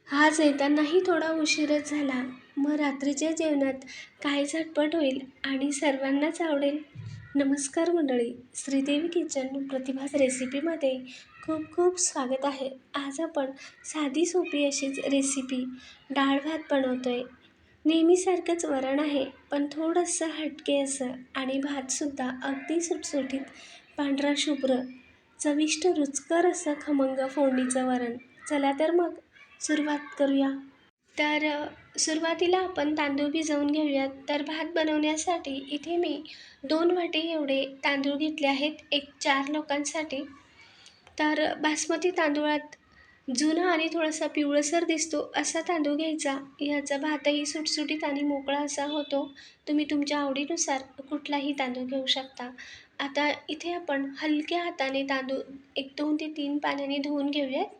आज येतानाही थोडा उशीरच झाला. मग रात्रीच्या जेवणात काय झटपट होईल आणि सर्वांनाच आवडेल. नमस्कार मंडळी, श्रीदेवी किचन प्रतिभास रेसिपीमध्ये खूप खूप स्वागत आहे. आज आपण साधी सोपी अशीच रेसिपी डाळ भात बनवतोय. नेहमीसारखंच वरण आहे, पण थोडंसं हटके असं, आणि भातसुद्धा अगदी सुटसुटीत पांढरा शुभ्र, चविष्ट रुचकर असं खमंग फोडणीचं वरण. चला तर मग सुरुवात करूया. सुरुवातीला आपण तांदूळ भिजवून घेऊयात. तर भात बनवण्यासाठी इथे मी 2 वाटी एवढे तांदूळ घेतले आहेत, एक 4 लोकांसाठी. तर बासमती तांदूळात जुना आणि थोडासा पिवळसर दिसतो असा तांदूळ घ्यायचा. ह्याचा भातही सुटसुटीत आणि मोकळा असा होतो. तुम्ही तुमच्या आवडीनुसार कुठलाही तांदूळ घेऊ शकता. आता इथे आपण हलक्या हाताने तांदूळ 1, 2 ते 3 पाण्याने धुवून घेऊयात.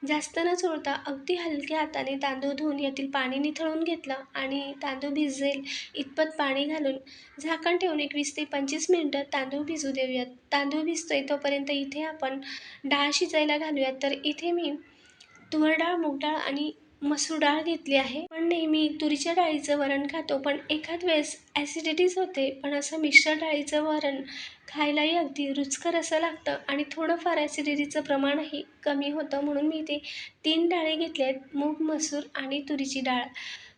जास्त न चोळता अगदी हलक्या हाताने तांदूळ धुवून यातील पाणी निथळून घेतलं आणि तांदूळ भिजेल इतपत पाणी घालून झाकण ठेवून 21 ते 25 मिनिटं तांदूळ भिजू देऊयात. तांदूळ भिजतोय तोपर्यंत इथे आपण डाळ शिजायला घालूयात. तर इथे मी तूर डाळ, मूग डाळ आणि मसूर डाळ घेतली आहे. पण नेहमी तुरीच्या डाळीचं वरण खातो, पण एखाद वेळेस ॲसिडिटीच होते. पण असं मिश्र डाळीचं वरण खायलाही अगदी रुचकर असं लागतं आणि थोडंफार ॲसिडिटीचं प्रमाणही कमी होतं. म्हणून मी इथे 3 डाळी घेतल्या आहेत, मूग, मसूर आणि तुरीची डाळ.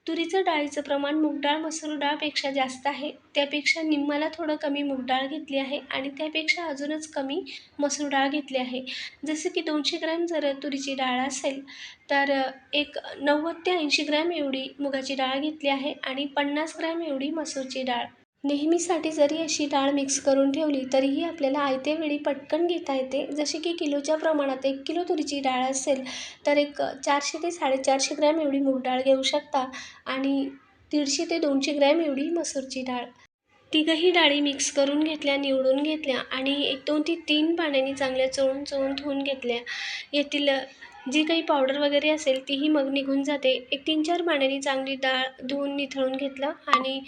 तुरीचं डाळीचं प्रमाण मूग डाळ, मसूर डाळपेक्षा जास्त आहे. त्यापेक्षा निम्म्याला थोडं कमी मूग डाळ घेतली आहे आणि त्यापेक्षा अजूनच कमी मसूर डाळ घेतली आहे. जसं की 200 ग्रॅम जर तुरीची डाळ असेल, तर एक 90 ते 80 ग्रॅम एवढी मुगाची डाळ घेतली आहे आणि 50 ग्रॅम एवढी मसूरची डाळ. नेहमीसाठी जरी अशी डाळ मिक्स करून ठेवली तरीही आपल्याला आयत्या वेळी पटकन घेता येते. जसे की किलोच्या प्रमाणात 1 किलो तुरीची डाळ असेल तर एक 400 ते 450 ग्रॅम एवढी मूग डाळ घेऊ शकता आणि 150 ते 200 ग्रॅम एवढी मसूरची डाळ. तिघंही डाळी मिक्स करून घेतल्या, निवडून घेतल्या आणि 1, 2 ते 3 पाण्याने चांगल्या चोळून धुवून घेतल्या. यातील जी काही पावडर वगैरे असेल तीही मग निघून जाते. एक 3-4 पाण्याने चांगली डाळ धुवून निथळून घेतलं आणि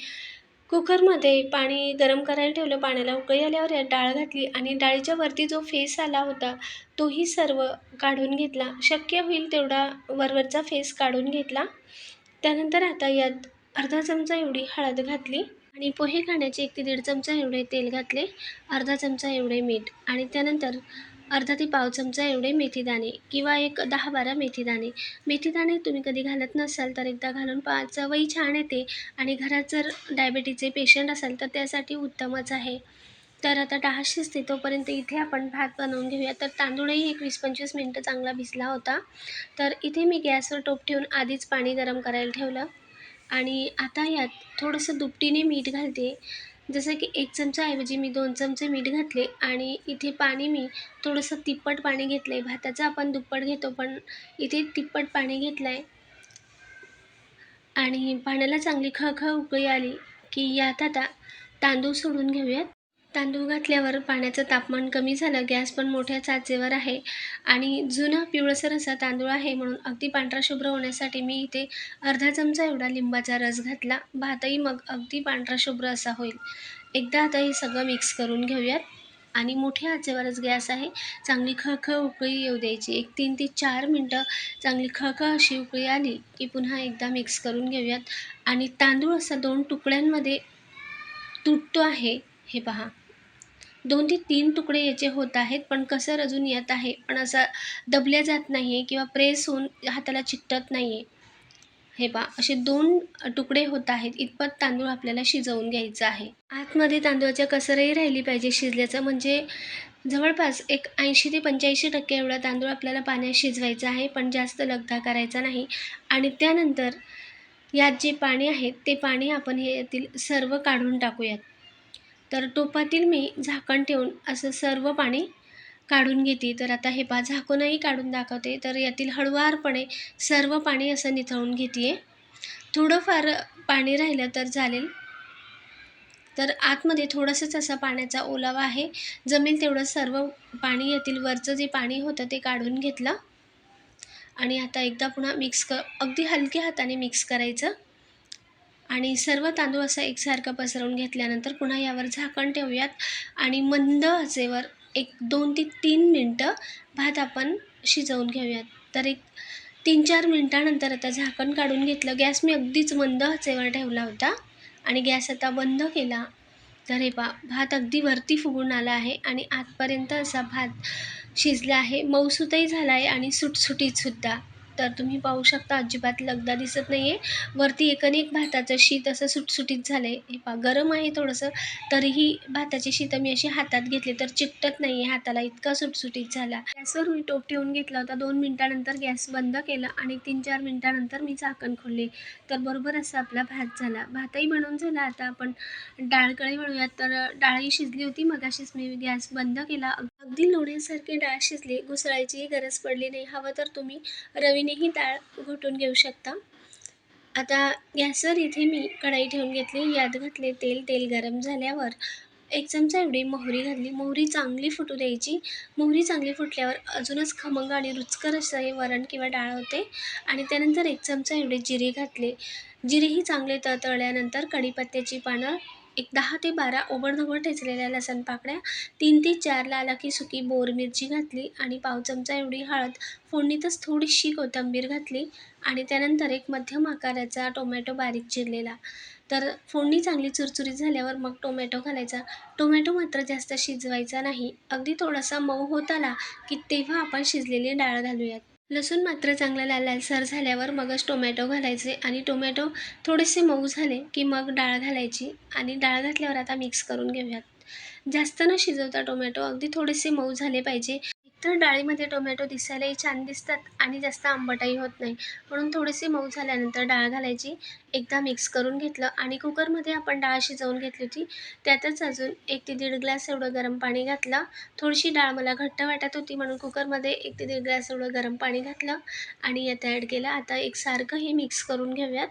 कुकरमध्ये पाणी गरम करायला ठेवलं. पाण्याला उकळी आल्यावर यात डाळ घातली आणि डाळीच्या वरती जो फेस आला होता तोही सर्व काढून घेतला. शक्य होईल तेवढा वरवरचा फेस काढून घेतला. त्यानंतर आता यात अर्धा चमचा एवढी हळद घातली आणि पोहे खाण्याचे 1 ते 1.5 चमचा एवढे तेल घातले, अर्धा चमचा एवढे मीठ आणि त्यानंतर अर्धा ते पाव चमचा एवढे मेथीदाणे किंवा एक 10-12 मेथीदाणे. मेथीदाणे तुम्ही कधी घालत नसाल तर एकदा घालून पहा, चवही छान येते आणि घरात जर डायबिटीजचे पेशंट असाल तर त्यासाठी उत्तमच आहे. तर आता डाळ शिजते तोपर्यंत इथे आपण भात बनवून घेऊया. तर तांदूळही एक 20-25 मिनिटं चांगला भिजला होता. तर इथे मी गॅसवर टोप ठेवून आधीच पाणी गरम करायला ठेवलं आणि आता यात थोडंसं दुपटीने मीठ घालते. जसं की 1 चमचाऐवजी मी 2 चमचे मीठ घातले आणि इथे पाणी मी थोडंसं तिप्पट पाणी घेतलं आहे. भाताचं आपण दुप्पट घेतो, पण इथे तिप्पट पाणी घेतलं आहे आणि पाण्याला चांगली खळखळ उकळी आली की यात आता तांदूळ सोडून घेऊयात. तांदूळ घातल्यावर पाण्याचं तापमान कमी झालं, गॅस पण मोठ्या चाचेवर आहे आणि जुना पिवळसर असा तांदूळ आहे म्हणून अगदी पांढरा शुभ्र होण्यासाठी मी इथे अर्धा चमचा एवढा लिंबाचा रस घातला. भातही मग अगदी पांढरा शुभ्र असा होईल. एकदा आता हे सगळं मिक्स करून घेऊयात आणि मोठ्या आचेवरच गॅस आहे. चांगली खळखळ उकळी येऊ द्यायची. एक 3 ते 4 मिनटं चांगली खळखळ अशी उकळी आली की पुन्हा एकदा मिक्स करून घेऊयात आणि तांदूळ असा 2 तुकड्यांमध्ये तुटतो आहे. हे पहा, 2 ते 3 तुकडे याचे होत आहेत, पण कसर अजून येत आहे, पण असा दबल्या जात नाही आहे किंवा प्रेस होऊन हाताला चिकटत नाही आहे. हे पहा, असे 2 तुकडे होत आहेत. इतपत तांदूळ आपल्याला शिजवून घ्यायचं आहे. आतमध्ये तांदूळाच्या कसरही राहिली पाहिजे शिजल्याचं, म्हणजे जवळपास एक 80 ते 85% एवढा तांदूळ आपल्याला पाण्यात शिजवायचा आहे, पण जास्त लगदा करायचा नाही. आणि त्यानंतर यात जे पाणी आहे ते पाणी आपण यातील सर्व काढून टाकूयात. तर टोपातील मी झाकण ठेवून असं सर्व पाणी काढून घेते. तर आता हे पहा, झाकूनही काढून दाखवते. तर यातील हळुवारपणे सर्व पाणी असं निथळून घेते. थोडंफार पाणी राहिलं तर चालेल. तर आतमध्ये थोडंसंच असा पाण्याचा ओलावा आहे. जमेल तेवढं सर्व पाणी यातील वरचं जे पाणी होतं ते काढून घेतलं आणि आता एकदा पुन्हा अगदी हलक्या हाताने मिक्स करायचं आणि सर्व तांदूळ असा एकसारखा पसरवून घेतल्यानंतर पुन्हा यावर झाकण ठेवूयात आणि मंद आचेवर एक 2 ते 3 मिनटं भात आपण शिजवून घेऊयात. तर एक 3-4 मिनिटानंतर आता झाकण काढून घेतलं. गॅस मी अगदीच मंद आचेवर ठेवला होता आणि गॅस आता बंद केला. तर हे पहा, भात अगदी वरती फुगून आला आहे आणि आतपर्यंत असा भात शिजला आहे. मऊसूतही झाला आहे आणि सुटसुटीतसुद्धा. तर तुम्ही पाहू शकता अजिबात लगदा दिसत नाही आहे. वरती एकूण भाताचं शीत असं सुटसुटीत झालं आहे. हे पहा, गरम आहे थोडंसं, तरीही भाताची शीतं मी अशी हातात घेतली तर चिकटत नाही आहे हाताला, इतका सुटसुटीत झाला. गॅसवर मी टोप ठेवून घेतला होता. 2 मिनिटानंतर गॅस बंद केला आणि 3-4 मिनिटानंतर मी झाकण खोलले. तर बरोबर असा आपला भात झाला. भातही बनवून झाला. आता आपण डाळकडे वळूयात. तर डाळही शिजली होती. मगाशीच मी गॅस बंद केला. अगदी लोण्यासारखी डाळ शिजली. घुसळायचीही गरज पडली नाही. हवं तर तुम्ही रवीनेही डाळ घोटून घेऊ शकता. आता गॅसवर इथे मी कढई ठेवून घेतली. यात घातले तेल. तेल गरम झाल्यावर 1 चमचा एवढी मोहरी घातली. मोहरी चांगली फुटू द्यायची. मोहरी चांगली फुटल्यावर अजूनच खमंग आणि रुचकर असं हे वरण किंवा डाळ होते. आणि त्यानंतर 1 चमचा एवढे जिरे घातले. जिरेही चांगले तळतळल्यानंतर कढीपत्त्याची पानं, एक 10 ते 12 ओबडधोबड ठेचलेल्या लसण पाकळ्या, 3 ते 4 लाल अख्खी सुकी बोर मिरची घातली आणि पाव चमचा एवढी हळद. फोडणीतच थोडीशी कोथिंबीर घातली आणि त्यानंतर एक मध्यम आकाराचा टोमॅटो बारीक चिरलेला. तर फोडणी चांगली चुरचुरीत झाल्यावर मग टोमॅटो घालायचा. टोमॅटो मात्र जास्त शिजवायचा नाही. अगदी थोडासा मऊ होत आला की तेव्हा आपण शिजलेली डाळ घालूयात. लसूण मात्र चांगला लालसर झाल्यावर मगच टोमॅटो घालायचे आणि टोमॅटो थोडेसे मऊ झाले की मग डाळ घालायची आणि डाळ घातल्यावर आता मिक्स करून घेऊयात. जास्त न शिजवता टोमॅटो अगदी थोडेसे मऊ झाले पाहिजे. एकतर डाळीमध्ये टोमॅटो दिसायलाही छान दिसतात आणि जास्त आंबटही होत नाही. म्हणून थोडेसे मऊ झाल्यानंतर डाळ घालायची. एकदा मिक्स करून घेतलं आणि कुकरमध्ये आपण डाळ शिजवून घेतली होती. त्यातच अजून 1 ते 1.5 ग्लास एवढं गरम पाणी घातलं. थोडीशी डाळ मला घट्ट वाटत होती म्हणून कुकरमध्ये 1 ते 1.5 ग्लास एवढं गरम पाणी घातलं आणि यात ॲड केलं. आता एकसारखं हे मिक्स करून घेऊयात.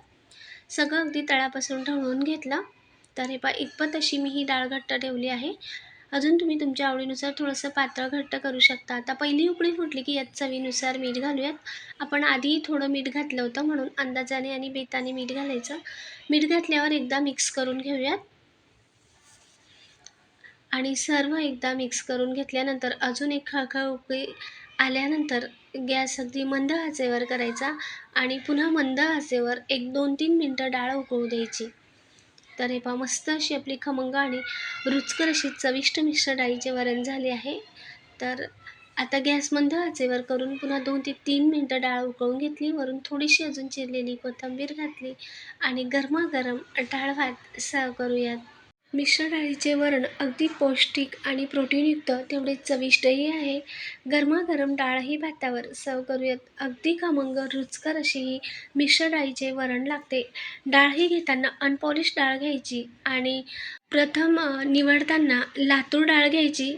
सगळं अगदी तळापासून ढवळून घेतलं. तर हे पहा, इतपत अशी मी ही डाळ घट्ट ठेवली आहे. अजून तुम्ही तुमच्या आवडीनुसार थोडंसं पातळ घट्ट करू शकता. आता पहिली उकळी फुटली की यात चवीनुसार मीठ घालूयात. आपण आधीही थोडं मीठ घातलं होतं म्हणून अंदाजाने आणि बेताने मीठ घालायचं. मीठ घातल्यावर एकदा मिक्स करून घेऊयात आणि सर्व एकदा मिक्स करून घेतल्यानंतर अजून एक खळखळ उकळी आल्यानंतर गॅस अगदी मंद आचेवर करायचा आणि पुन्हा मंद आचेवर एक 2-3 मिनटं डाळ उकळू द्यायची. तर हे पहा, मस्त अशी आपली खमंग आणि रुचकर अशी चविष्ट मिश्र डाळीचे वरण झाले आहे. तर आता गॅस मंद आचेवर करून पुन्हा 2 ते 3 मिनटं डाळ उकळून घेतली. वरून थोडीशी अजून चिरलेली कोथिंबीर घातली आणि गरमागरम डाळ भात सर्व करूयात. मिश्र डाळीचे वरण अगदी पौष्टिक आणि प्रोटीनयुक्त तेवढे चविष्टही आहे. गरमागरम डाळ ही भातावर सर्व करूयात. अगदी खमंग रुचकर अशी ही मिश्र डाळीचे वरण लागते. डाळ ही घेताना अनपॉलिश डाळ घ्यायची आणि प्रथम निवडताना लातूर डाळ घ्यायची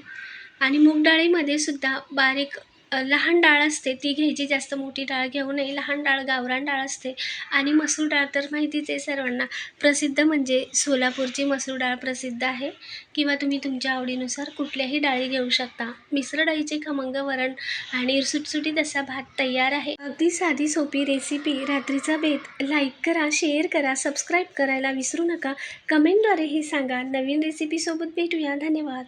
आणि मूग डाळीमध्ये सुद्धा बारीक लहान डाळ असते ती घ्यायची. जास्त मोठी डाळ घेऊ नये. लहान डाळ गावरान डाळ असते आणि मसूर डाळ तर माहितीच आहे सर्वांना. प्रसिद्ध म्हणजे सोलापूरची मसूर डाळ प्रसिद्ध आहे किंवा तुम्ही तुमच्या आवडीनुसार कुठल्याही डाळी घेऊ शकता. मिश्र डाळीचे खमंग वरण आणि सुटसुटीत असा भात तयार आहे. अगदी साधी सोपी रेसिपी. रात्रीचा बेत लाईक करा, शेअर करा, सबस्क्राईब करायला विसरू नका. कमेंटद्वारे हे सांगा. नवीन रेसिपीसोबत भेटूया. धन्यवाद.